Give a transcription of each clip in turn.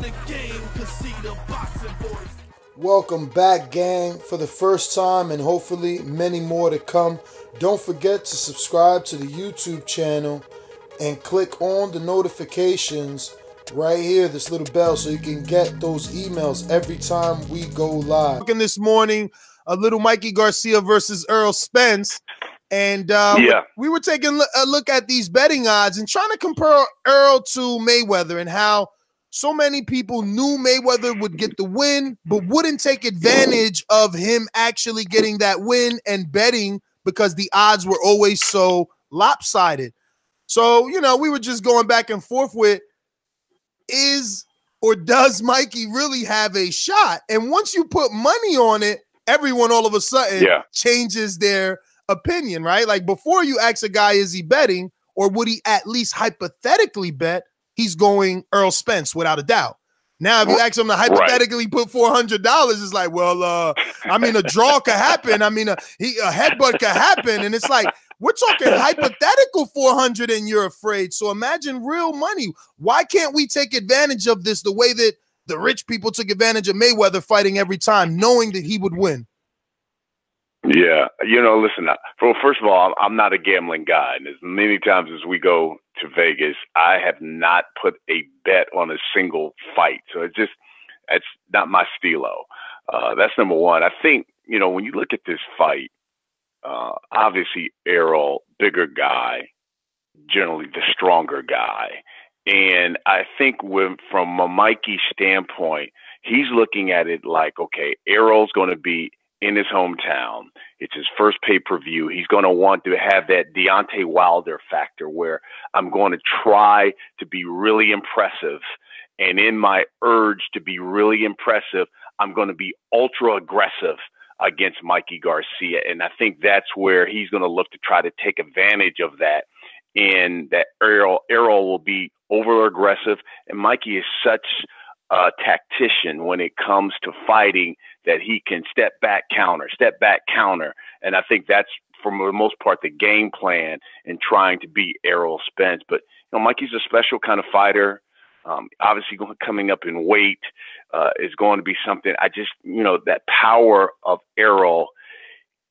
the game, cause see the boxing voice. Welcome back, gang, for the first time and hopefully many more to come. Don't forget to subscribe to the YouTube channel and click on the notifications right here, this little bell, so you can get those emails every time we go live. This morning, a little Mikey Garcia versus Earl Spence. And we were taking a look at these betting odds and trying to compare Earl to Mayweather and how so many people knew Mayweather would get the win, but wouldn't take advantage of him actually getting that win and betting because the odds were always so lopsided. So, you know, we were just going back and forth with, is or does Mikey really have a shot? And once you put money on it, everyone all of a sudden changes their opinion, right? Like before you ask a guy, is he betting, or would he at least hypothetically bet? He's going Earl Spence without a doubt. Now, if you ask him to hypothetically put $400, it's like, well, I mean, a draw could happen. I mean, a headbutt could happen. And it's like, we're talking hypothetical 400 and you're afraid. So imagine real money. Why can't we take advantage of this the way that the rich people took advantage of Mayweather fighting every time, knowing that he would win? Yeah, you know, listen, first of all, I'm not a gambling guy. And as many times as we go to Vegas, I have not put a bet on a single fight. So it's not my stilo. That's number one. I think, you know, when you look at this fight, obviously Errol, bigger guy, generally the stronger guy. And I think from a Mikey standpoint, he's looking at it like, okay, Errol's going to be in his hometown. It's his first pay-per-view. He's going to want to have that Deontay Wilder factor where I'm going to try to be really impressive. And in my urge to be really impressive, I'm going to be ultra aggressive against Mikey Garcia. And I think that's where he's going to look to try to take advantage of that. And that Errol will be over aggressive. And Mikey is such a tactician when it comes to fighting that he can step back, counter. And I think that's, for the most part, the game plan in trying to beat Errol Spence. But, you know, Mikey's a special kind of fighter. Obviously coming up in weight is going to be something. You know, that power of Errol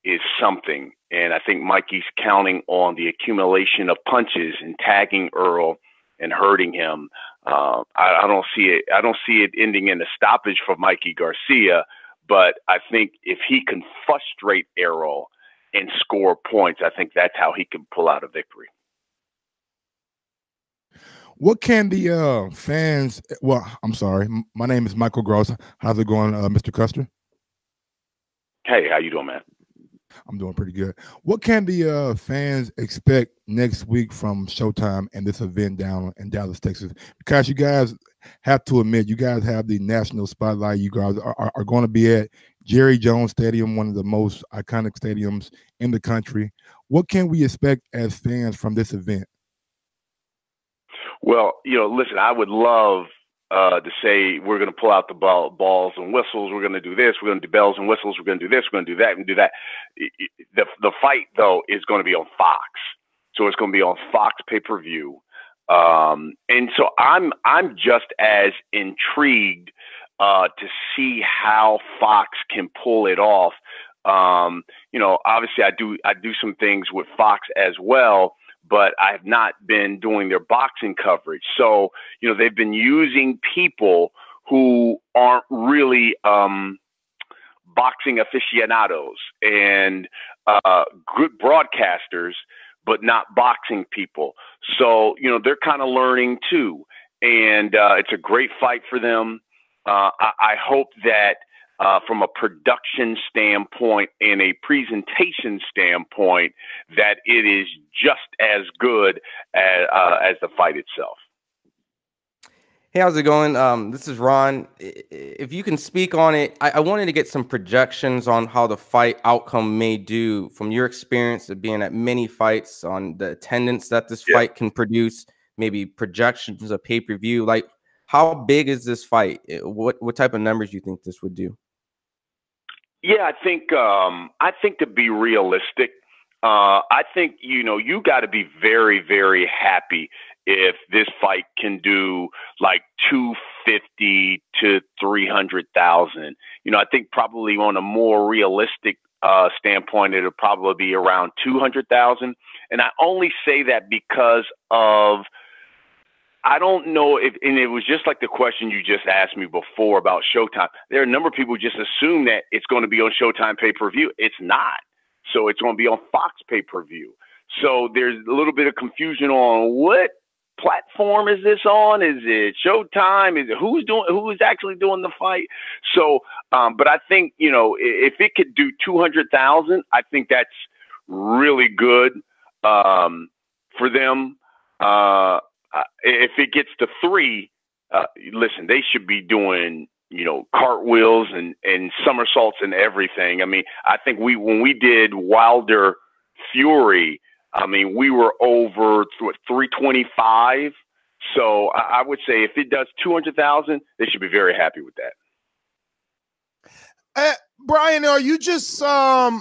is something. And I think Mikey's counting on the accumulation of punches and tagging Earl and hurting him. I don't see it ending in a stoppage for Mikey Garcia, but I think if he can frustrate Errol and score points, I think that's how he can pull out a victory. What can the fans? Well, I'm sorry. My name is Michael Gross. How's it going, Mr. Custer? Hey, how you doing, man? I'm doing pretty good. What can the fans expect next week from Showtime and this event down in Dallas, Texas? Because you guys have to admit, you guys have the national spotlight. You guys are going to be at Jerry Jones Stadium, one of the most iconic stadiums in the country. What can we expect as fans from this event? Well, you know, listen, I would love to say we're going to pull out the balls and whistles. We're going to do this. We're going to do bells and whistles. We're going to do this. We're going to do that and do that. The fight, though, is going to be on Fox. So it's going to be on Fox pay-per-view. And so I'm just as intrigued to see how Fox can pull it off. You know, obviously I do some things with Fox as well, but I have not been doing their boxing coverage. So, you know, they've been using people who aren't really boxing aficionados and good broadcasters, but not boxing people. So, you know, they're kind of learning too. And it's a great fight for them. I hope that from a production standpoint and a presentation standpoint, that it is just as good as the fight itself. Hey, how's it going? This is Ron. If you can speak on it, I wanted to get some projections on how the fight outcome may do from your experience of being at many fights, on the attendance that this fight can produce, maybe projections of pay-per-view. Like, how big is this fight? What type of numbers do you think this would do? Yeah, I think to be realistic, I think, you know, you got to be very, very happy if this fight can do like 250 to 300,000. You know, I think probably on a more realistic standpoint, it'll probably be around 200,000. And I only say that because of, I don't know if, and it was just like the question you just asked me before about Showtime. There are a number of people who just assume that it's going to be on Showtime pay-per-view. It's not. So it's going to be on Fox pay-per-view. So there's a little bit of confusion on what platform is this on? Is it Showtime? Is it who is actually doing the fight? So, but I think, you know, if it could do 200,000, I think that's really good for them. If it gets to 3, listen, they should be doing, you know, cartwheels and somersaults and everything. I mean, I think when we did Wilder Fury, I mean, we were over 325. So I would say if it does 200,000, they should be very happy with that. Brian, are you just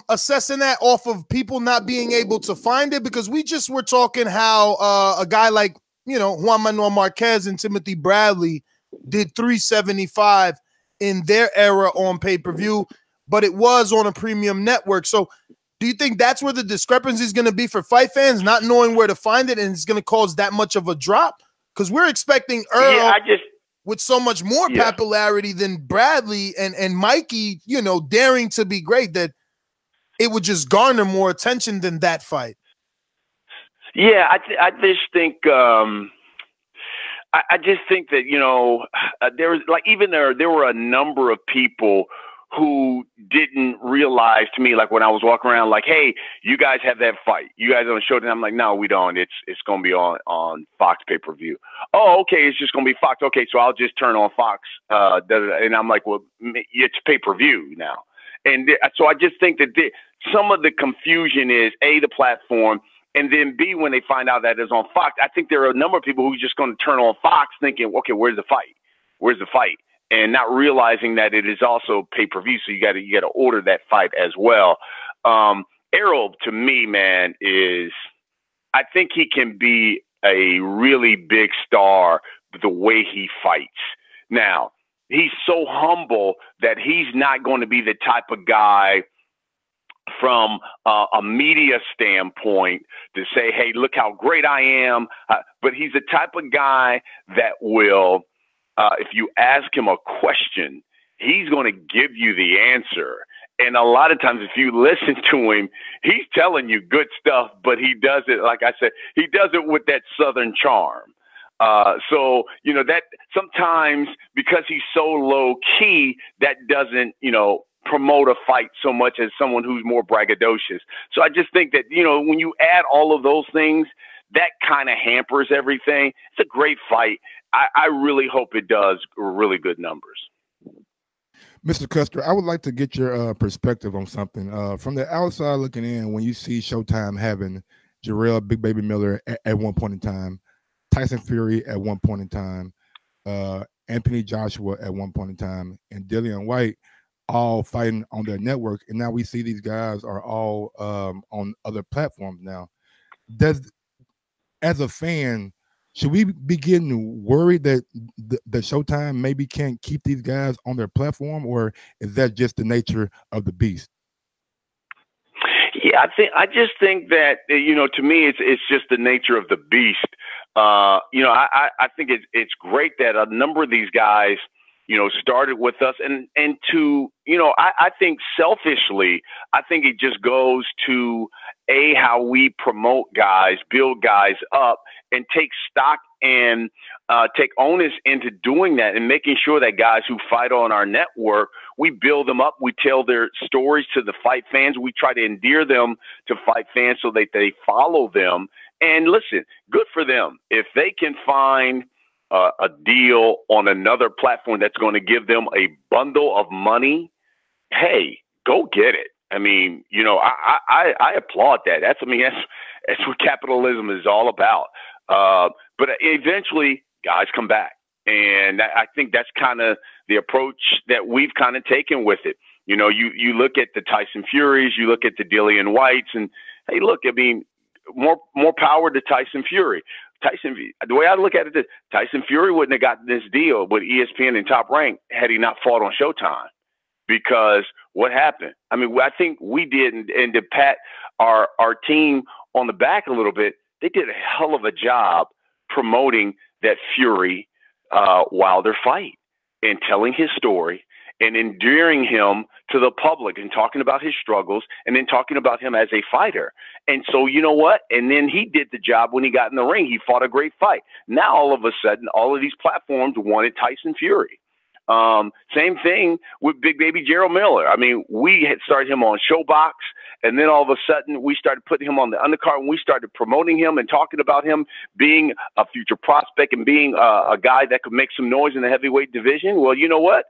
assessing that off of people not being able to find it? Because we just were talking how a guy like, you know, Juan Manuel Marquez and Timothy Bradley did 375 in their era on pay-per-view, but it was on a premium network. So do you think that's where the discrepancy is going to be for fight fans, not knowing where to find it, and it's going to cause that much of a drop? Because we're expecting Earl with so much more popularity than Bradley and Mikey, you know, daring to be great, that it would just garner more attention than that fight. Yeah, I just think I just think that, you know, there was like, even there were a number of people who didn't realize, to me, like when I was walking around, like, hey, you guys have that fight. You guys on Showtime. I'm like, no, we don't. It's going to be on Fox pay-per-view. Oh, okay. It's just going to be Fox. Okay. So I'll just turn on Fox. And I'm like, well, it's pay-per-view now. And so I just think that some of the confusion is A, the platform, and then B, when they find out that it's on Fox. I think there are a number of people who are just going to turn on Fox thinking, okay, where's the fight? Where's the fight? And not realizing that it is also pay-per-view, so you got to order that fight as well. Errol, to me, man, I think he can be a really big star the way he fights. Now, he's so humble that he's not going to be the type of guy from a media standpoint to say, hey, look how great I am. But he's the type of guy that will, if you ask him a question, he's going to give you the answer. And a lot of times, if you listen to him, he's telling you good stuff, but he does it, like I said, he does it with that Southern charm. So, you know, that sometimes because he's so low key, that doesn't, you know, promote a fight so much as someone who's more braggadocious. So I just think that, you know, when you add all of those things, that kind of hampers everything. It's a great fight. I really hope it does really good numbers. Mr. Custer, I would like to get your perspective on something. From the outside looking in, when you see Showtime having Jarrell Big Baby Miller at one point in time, Tyson Fury at one point in time, Anthony Joshua at one point in time, and Dillian White all fighting on their network, and now we see these guys are all on other platforms now. As a fan, should we be getting worried that the Showtime maybe can't keep these guys on their platform, or is that just the nature of the beast? Yeah, I just think that, you know, to me, it's just the nature of the beast. You know, I think it's great that a number of these guys, you know, started with us, and to, you know, I think selfishly, I think it just goes to how we promote guys, build guys up, and take stock and take onus into doing that and making sure that guys who fight on our network, we build them up. We tell their stories to the fight fans. We try to endear them to fight fans so that they follow them. And listen, good for them. If they can find a deal on another platform that's going to give them a bundle of money, hey, go get it. I mean, you know, I applaud that. That's what capitalism is all about. But eventually, guys come back, and I think that's kind of the approach that we've kind of taken with it. You know, you look at the Tyson Furies, you look at the Dillian Whites, and hey, look, I mean, more power to Tyson Fury. The way I look at it is Tyson Fury wouldn't have gotten this deal with ESPN and Top Rank had he not fought on Showtime. Because what happened? I mean, I think we did, and to pat our team on the back a little bit, they did a hell of a job promoting that Fury Wilder fight and telling his story and endearing him to the public and talking about his struggles and then talking about him as a fighter. And so, you know what? And then he did the job when he got in the ring. He fought a great fight. Now, all of a sudden, all of these platforms wanted Tyson Fury. Same thing with Big Baby Gerald Miller. I mean, we had started him on Showbox, and then all of a sudden we started putting him on the undercard, and we started promoting him and talking about him being a future prospect and being a guy that could make some noise in the heavyweight division. Well, you know what?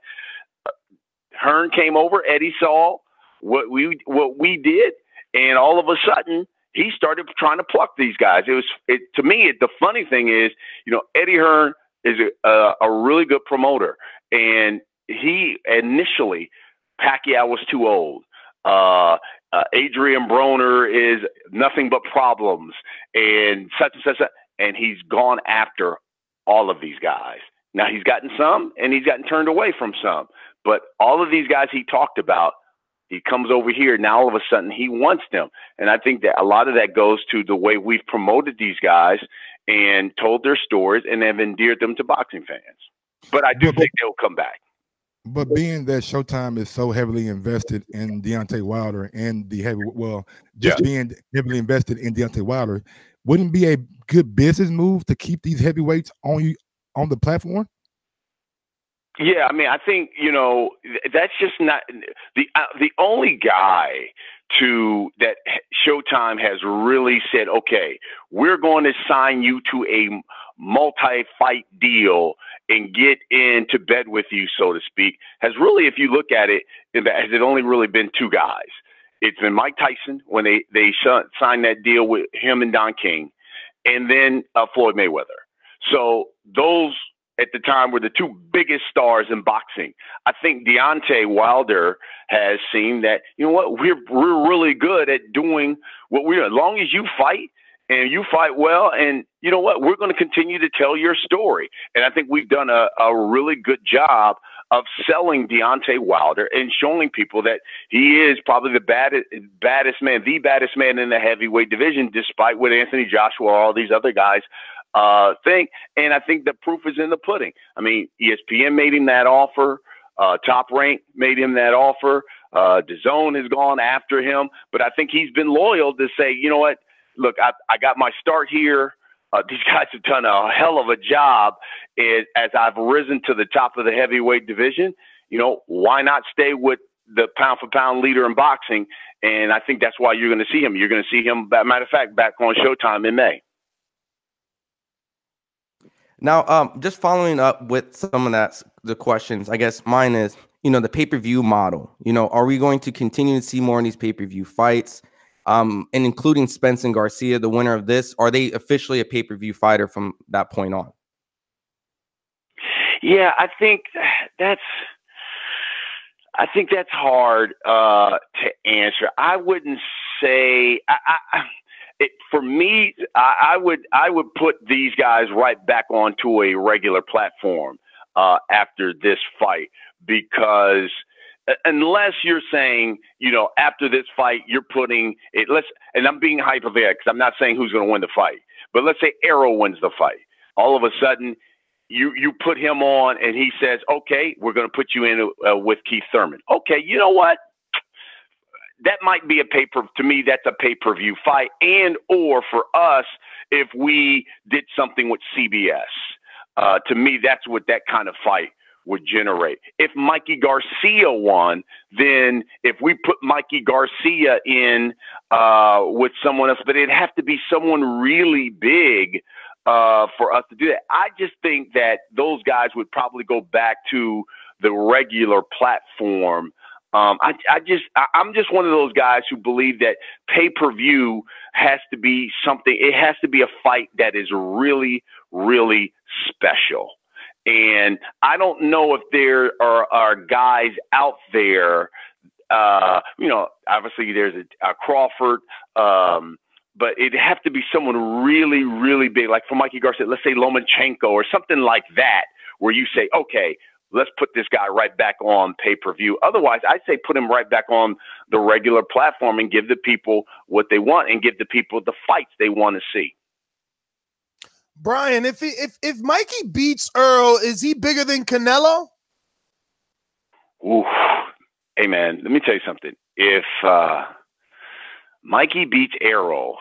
Hearn came over. Eddie saw what we did, and all of a sudden he started trying to pluck these guys. To me, the funny thing is, you know, Eddie Hearn is a really good promoter. And he initially, Pacquiao was too old. Adrian Broner is nothing but problems, and such and such. And he's gone after all of these guys. Now he's gotten some, and he's gotten turned away from some. But all of these guys he talked about, he comes over here. Now all of a sudden he wants them. And I think that a lot of that goes to the way we've promoted these guys and told their stories and have endeared them to boxing fans. But I do think they'll come back. But being that Showtime is so heavily invested in Deontay Wilder and being heavily invested in Deontay Wilder, wouldn't it be a good business move to keep these heavyweights on the platform? Yeah, I mean, I think, you know, that's just not the only guy that Showtime has really said, okay, we're going to sign you to a multi-fight deal and get into bed with you, so to speak, has really, if you look at it, has it only really been two guys. It's been Mike Tyson when they signed that deal with him and Don King, and then Floyd Mayweather. So those at the time were the two biggest stars in boxing. I think Deontay Wilder has seen that, you know what, we're really good at doing what we're, as long as you fight and you fight well, and you know what, we're going to continue to tell your story. And I think we've done a really good job of selling Deontay Wilder and showing people that he is probably the baddest man in the heavyweight division, despite what Anthony Joshua or all these other guys think. And I think the proof is in the pudding. I mean, ESPN made him that offer. Top Rank made him that offer. Dazn has gone after him. But I think he's been loyal to say, you know what, look, I got my start here. These guys have done a hell of a job as I've risen to the top of the heavyweight division. You know, why not stay with the pound-for-pound leader in boxing? And I think that's why you're going to see him. You're going to see him, matter of fact, back on Showtime in May. Now, just following up with some of the questions, I guess mine is, you know, the pay-per-view model. You know, are we going to continue to see more of these pay-per-view fights? And including Spence and Garcia, the winner of this, are they officially a pay-per-view fighter from that point on? Yeah, I think that's hard to answer. I wouldn't say for me. I would put these guys right back onto a regular platform after this fight, because unless you're saying, you know, after this fight, you're putting it, and I'm being hypothetical because I'm not saying who's going to win the fight, but let's say Arrow wins the fight. All of a sudden, you put him on and he says, okay, we're going to put you in with Keith Thurman. Okay, you know what? That might be to me, that's a pay-per-view fight. And, or for us, if we did something with CBS, to me, that's what that kind of fight would generate. If Mikey Garcia won, then if we put Mikey Garcia in with someone else, but it'd have to be someone really big for us to do that. I just think that those guys would probably go back to the regular platform. I'm just one of those guys who believe that pay-per-view has to be something. It has to be a fight that is really, really special. And I don't know if there are guys out there, you know, obviously there's a Crawford, but it'd have to be someone really, really big, like for Mikey Garcia, let's say Lomachenko or something like that, where you say, okay, let's put this guy right back on pay-per-view. Otherwise, I'd say put him right back on the regular platform and give the people what they want and give the people the fights they want to see. Brian, if Mikey beats Earl, is he bigger than Canelo? Ooh, hey man, let me tell you something. If Mikey beats Errol,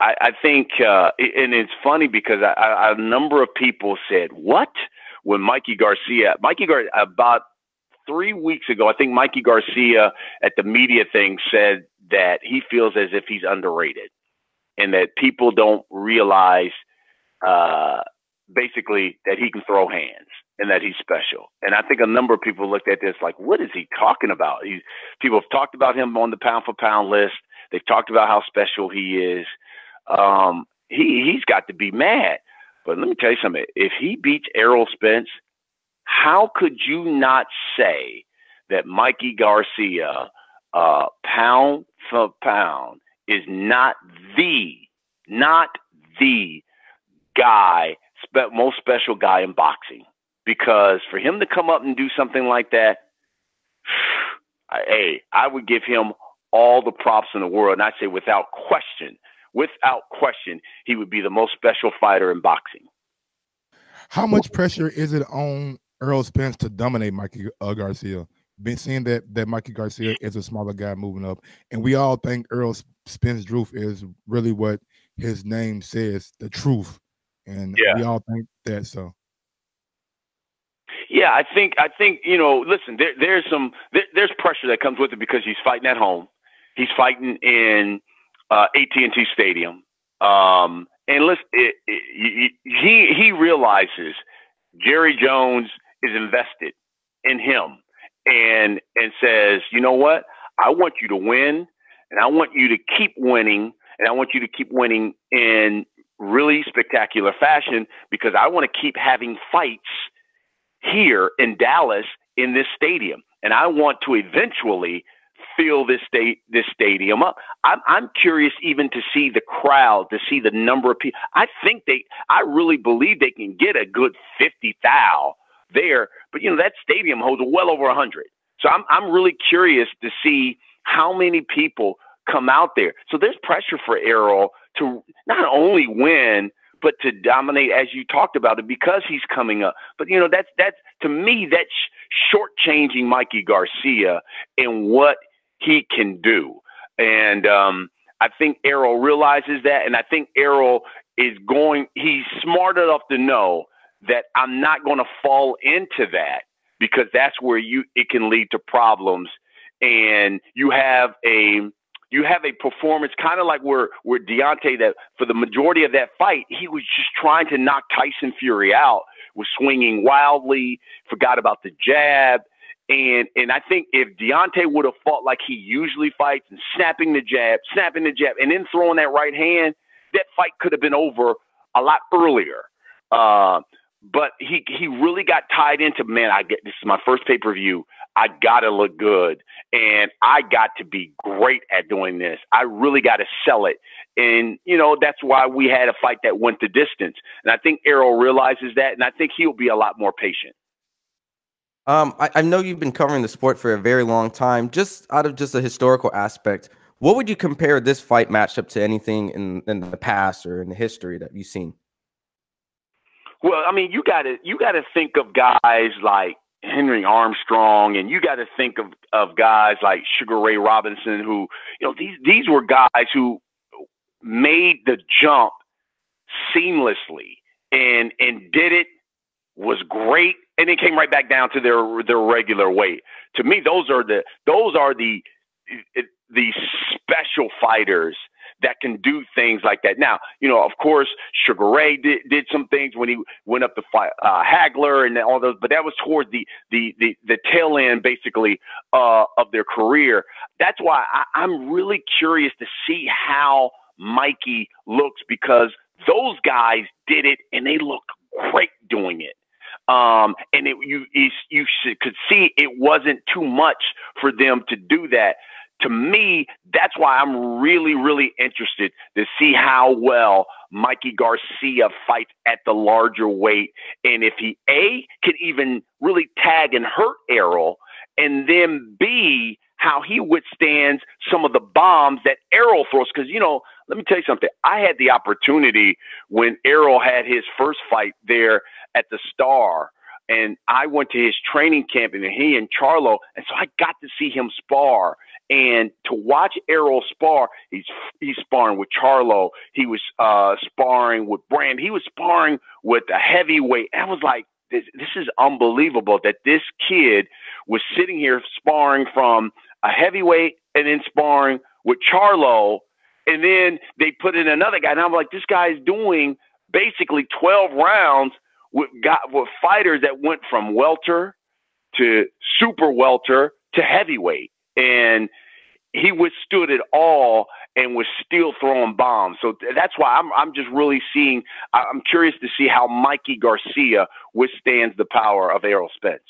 I think, and it's funny because a number of people said, what? When Mikey Garcia, about 3 weeks ago, I think Mikey Garcia at the media thing said that he feels as if he's underrated and that people don't realize basically that he can throw hands and that he's special. And I think a number of people looked at this like, what is he talking about? People have talked about him on the pound for pound list. They've talked about how special he is. He's got to be mad. But let me tell you something. If he beats Errol Spence, how could you not say that Mikey Garcia, pound for pound, is not the guy, most special guy in boxing? Because for him to come up and do something like that, I would give him all the props in the world. And I say without question, he would be the most special fighter in boxing. How much pressure is it on Errol Spence to dominate Mikey Garcia? Been seeing that Mikey Garcia is a smaller guy moving up, and we all think Errol Spence truth is really what his name says, the truth, and we all think that. So, yeah, I think listen, there's pressure that comes with it because he's fighting at home, he's fighting in AT&T Stadium. And listen, he realizes Jerry Jones is invested in him and says, you know what? I want you to win, and I want you to keep winning, and I want you to keep winning in really spectacular fashion because I want to keep having fights here in Dallas in this stadium, and I want to eventually fill this stadium up. I'm curious even to see the crowd, to see the number of people. I really believe they can get a good 50,000 there, but that stadium holds well over 100. So I'm really curious to see how many people come out there. So there's pressure for Errol to not only win, but to dominate, as you talked about it, because he's coming up. But that's to me, that's shortchanging Mikey Garcia and what he can do. And I think Errol realizes that. And I think Errol he's smart enough to know that I'm not going to fall into that because that's where it can lead to problems. And you have a performance kind of like where Deontay, that for the majority of that fight, he was just trying to knock Tyson Fury out, was swinging wildly, forgot about the jab. And I think if Deontay would have fought like he usually fights and snapping the jab, and then throwing that right hand, that fight could have been over a lot earlier. But he really got tied into, man, this is my first pay-per-view. I got to look good, and I got to be great at doing this. I really got to sell it. And, that's why we had a fight that went the distance. And I think Errol realizes that, and I think he'll be a lot more patient. I know you've been covering the sport for a very long time. Just out of just a historical aspect, what would you compare this fight matchup to anything in the past or in the history that you've seen? Well, I mean, you got to think of guys like Henry Armstrong, and you got to think of guys like Sugar Ray Robinson, who, these were guys who made the jump seamlessly and did it, was great, and then came right back down to their regular weight. To me, those are the special fighters that can do things like that. Now, of course, Sugar Ray did some things when he went up to fight Hagler and all those, but that was towards the tail end, basically, of their career. That's why I'm really curious to see how Mikey looks, because those guys did it and they look great doing it. And you could see it wasn't too much for them to do that. to me, that's why I'm really, really interested to see how well Mikey Garcia fights at the larger weight. And if he, A, can even really tag and hurt Errol, and then B, how he withstands some of the bombs that Errol throws. Because, you know, let me tell you something. I had the opportunity when Errol had his first fight there at the Star, and I went to his training camp, and he and Charlo, and so I got to see him spar. And to watch Errol spar, he's sparring with Charlo. He was sparring with Brand. He was sparring with a heavyweight. I was like, this is unbelievable that this kid was sitting here sparring from a heavyweight and then sparring with Charlo. And then they put in another guy. And I'm like, this guy's doing basically 12 rounds with fighters that went from welter to super welter to heavyweight. And he withstood it all and was still throwing bombs. So that's why I'm just really I'm curious to see how Mikey Garcia withstands the power of Errol Spence.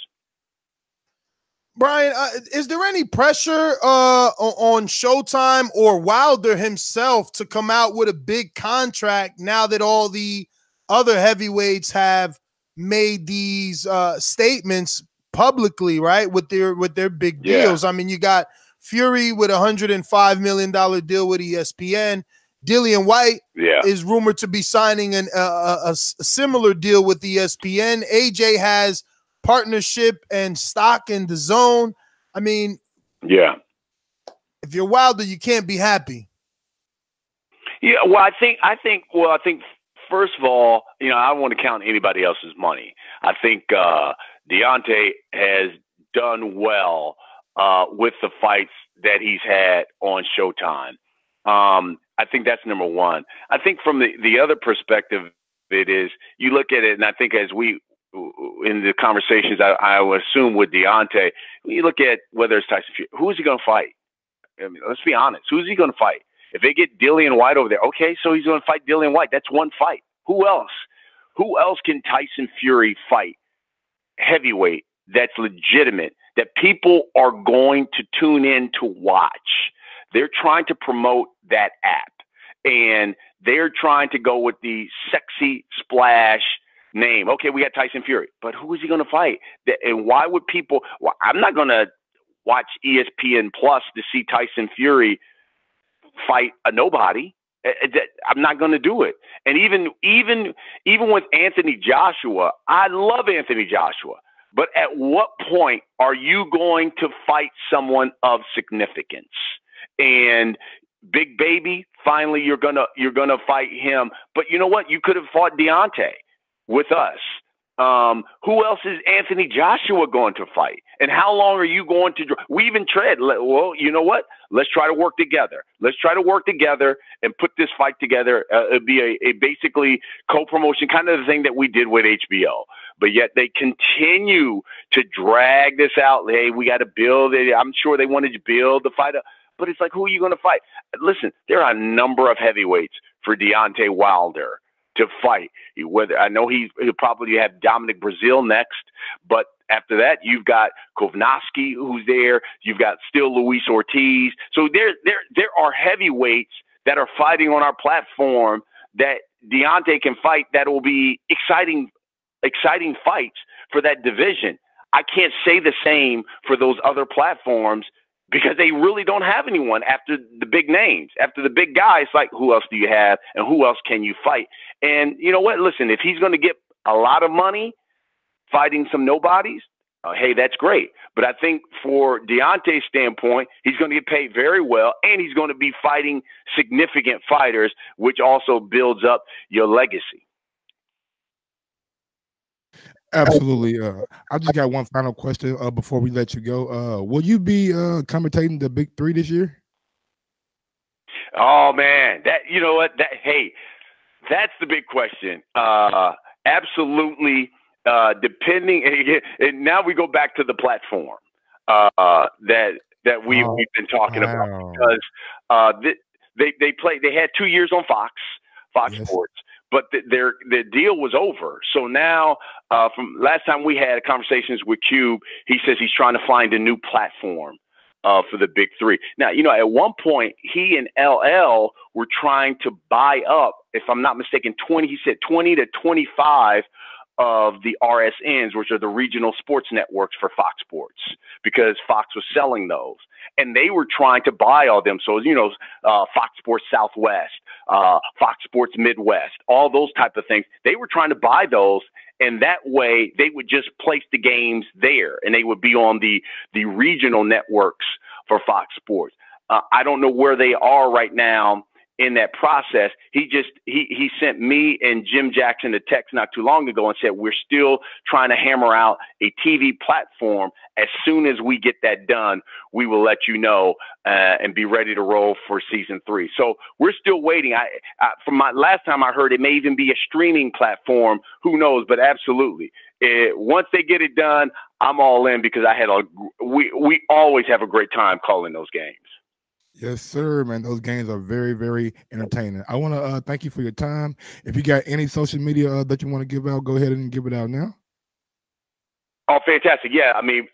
Brian, is there any pressure on Showtime or Wilder himself to come out with a big contract now that all the other heavyweights have made these statements publicly, right? With their big deals. I mean, you got Fury with a $105 million deal with ESPN. Dillian White is rumored to be signing a similar deal with ESPN. AJ has partnership and stock in Dazn. I mean, if you're Wilder, you can't be happy. Yeah, well, I think first of all, you know, I don't want to count anybody else's money. I think Deontay has done well with the fights that he's had on Showtime. I think that's number one. I think from the other perspective, it is you look at it, and I think as we in the conversations I would assume with Deontay, when you look at whether it's Tyson Fury, who is he going to fight? I mean, let's be honest. Who is he going to fight? If they get Dillian White over there, okay, so he's going to fight Dillian White. That's one fight. Who else? Who else can Tyson Fury fight heavyweight that's legitimate, that people are going to tune in to watch? They're trying to promote that app, and they're trying to go with the sexy splash name. Okay, we got Tyson Fury, but who is he going to fight? And why would people? Well, I'm not going to watch ESPN Plus to see Tyson Fury fight a nobody. I'm not going to do it. And even with Anthony Joshua, I love Anthony Joshua, but at what point are you going to fight someone of significance? And Big Baby, finally you're gonna fight him. But you know what? You could have fought Deontay with us. Who else is Anthony Joshua going to fight? And how long are you going to weave and tread? Well, you know what? Let's try to work together. Let's try to work together and put this fight together. It'd be a basically co-promotion, kind of the thing that we did with HBO. But yet they continue to drag this out. Hey, we got to build it. I'm sure they wanted to build the fight up. But it's like, who are you going to fight? Listen, there are a number of heavyweights for Deontay Wilder to fight. I know he'll probably have Dominic Brazil next, but after that, you've got Kovnowski who's there. You've got still Luis Ortiz. So there are heavyweights that are fighting on our platform that Deontay can fight. That will be exciting fights for that division. I can't say the same for those other platforms, because they really don't have anyone after the big names, after the big guys. Like, who else do you have, and who else can you fight? And you know what? Listen, if he's going to get a lot of money fighting some nobodies, hey, that's great. But I think for Deontay's standpoint, he's going to get paid very well, and he's going to be fighting significant fighters, which also builds up your legacy. Absolutely. I just got one final question before we let you go. Will you be commentating the Big Three this year? Oh man, you know what? Hey, that's the big question. Absolutely. Depending, and now we go back to the platform that we've been talking about, because they had 2 years on Fox Sports. But their deal was over. So now, from last time we had conversations with Cube, he says he's trying to find a new platform for the big three. Now, you know, at one point, he and LL were trying to buy up, if I'm not mistaken, 20 to 25 of the RSNs, which are the regional sports networks for Fox Sports, because Fox was selling those. And they were trying to buy all them. So, you know, Fox Sports Southwest, Fox Sports Midwest, all those type of things. They were trying to buy those. And that way they would just place the games there and they would be on the regional networks for Fox Sports. I don't know where they are right now in that process. He sent me and Jim Jackson a text not too long ago and said, we're still trying to hammer out a TV platform. As soon as we get that done, we will let you know and be ready to roll for season 3. So we're still waiting. From my last time I heard, it may even be a streaming platform. Who knows? But absolutely. Once they get it done, I'm all in, because we always have a great time calling those games. Yes, sir, man. Those games are very, very entertaining. I want to thank you for your time. If you got any social media that you want to give out, go ahead and give it out now. Oh, fantastic. Yeah, I mean,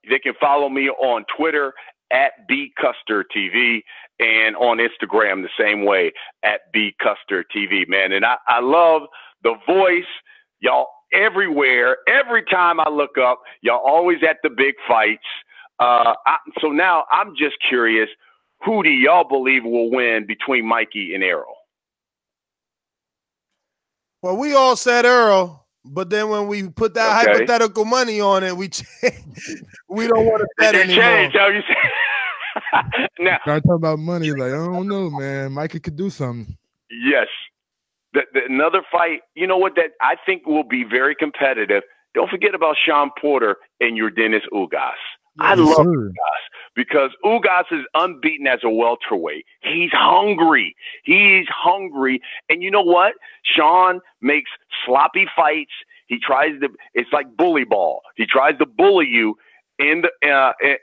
they can follow me on Twitter at @BCusterTV and on Instagram the same way at @BCusterTV, man. And I love the voice. Y'all everywhere. Every time I look up, y'all always at the big fights. So now I'm just curious, who do y'all believe will win between Mikey and Errol? Well, we all said Earl, but then when we put that hypothetical money on it, we don't want to bet anymore. Change, how you say? Now, I talk about money, like, I don't know, man. Mikey could do something. Yes. Another fight, you know what, that I think will be very competitive. Don't forget about Sean Porter and your Dennis Ugas. I love Ugas because Ugas is unbeaten as a welterweight. He's hungry. And you know what? Sean makes sloppy fights. He tries to, it's like bully ball. He tries to bully you in the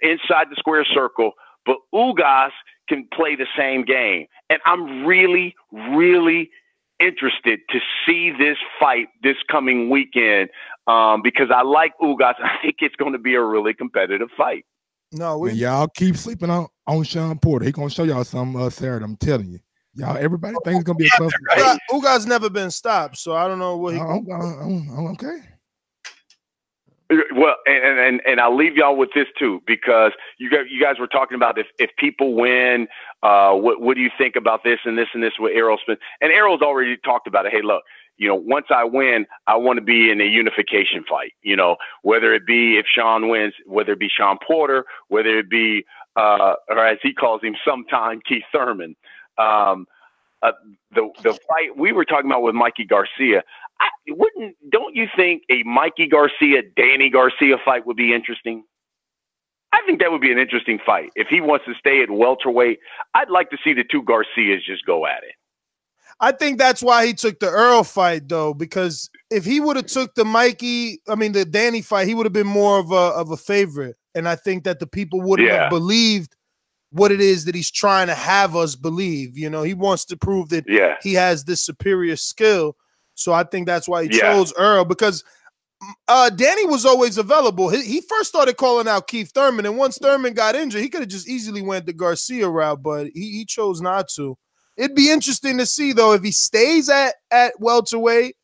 inside the square circle, but Ugas can play the same game. And I'm really, really interested to see this fight this coming weekend because I like Ugas. I think it's going to be a really competitive fight. No, y'all keep sleeping on Sean Porter. He's going to show y'all some Saturday. I'm telling you. Y'all, everybody thinks it's going to be a tough fight. Ugas never been stopped, so I don't know what he okay. Well, and I'll leave y'all with this too, because you guys were talking about if people win, what do you think about this and this and this with Errol Spence? And Errol's already talked about it. Hey, look, you know, once I win, I want to be in a unification fight. You know, whether it be if Sean wins, whether it be Sean Porter, whether it be or as he calls him sometime, Keith Thurman. The fight we were talking about with Mikey Garcia. Don't you think a Mikey Garcia, Danny Garcia fight would be interesting? I think that would be an interesting fight. If he wants to stay at welterweight, I'd like to see the two Garcias just go at it. I think that's why he took the Earl fight, though, because if he would have took the Danny fight, he would have been more of a favorite. And I think that the people wouldn't have believed what it is that he's trying to have us believe. You know, he wants to prove that he has this superior skill. So I think that's why he chose Earl, because Danny was always available. He first started calling out Keith Thurman, and once Thurman got injured, he could have just easily went the Garcia route, but he chose not to. It'd be interesting to see, though, if he stays at welterweight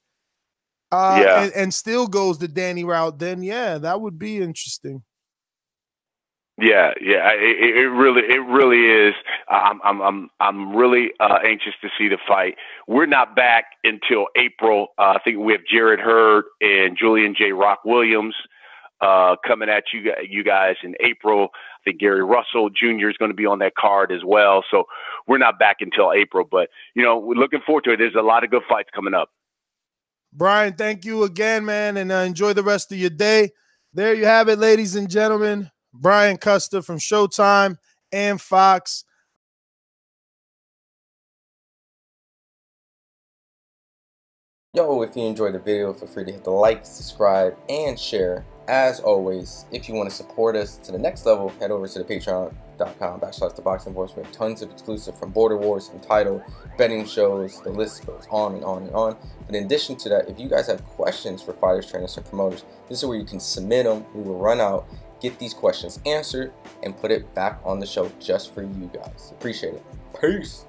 and still goes the Danny route, then, that would be interesting. Yeah, it really is. I'm really anxious to see the fight. We're not back until April. I think we have Jared Hurd and Julian J. Rock Williams coming at you guys in April. I think Gary Russell Jr. is going to be on that card as well. So we're not back until April, but you know, we're looking forward to it. There's a lot of good fights coming up. Brian, thank you again, man, and enjoy the rest of your day. There you have it, ladies and gentlemen. Brian Custer from Showtime and Fox. Yo, if you enjoyed the video, feel free to hit the like, subscribe, and share. As always, if you want to support us to the next level, head over to the patreon.com/ThaBoxingVoice. We have tons of exclusive from Border Wars, Entitled, betting shows, the list goes on and on and on. But in addition to that, if you guys have questions for fighters, trainers, and promoters, this is where you can submit them. We will run out get these questions answered and put it back on the show just for you guys. Appreciate it. Peace.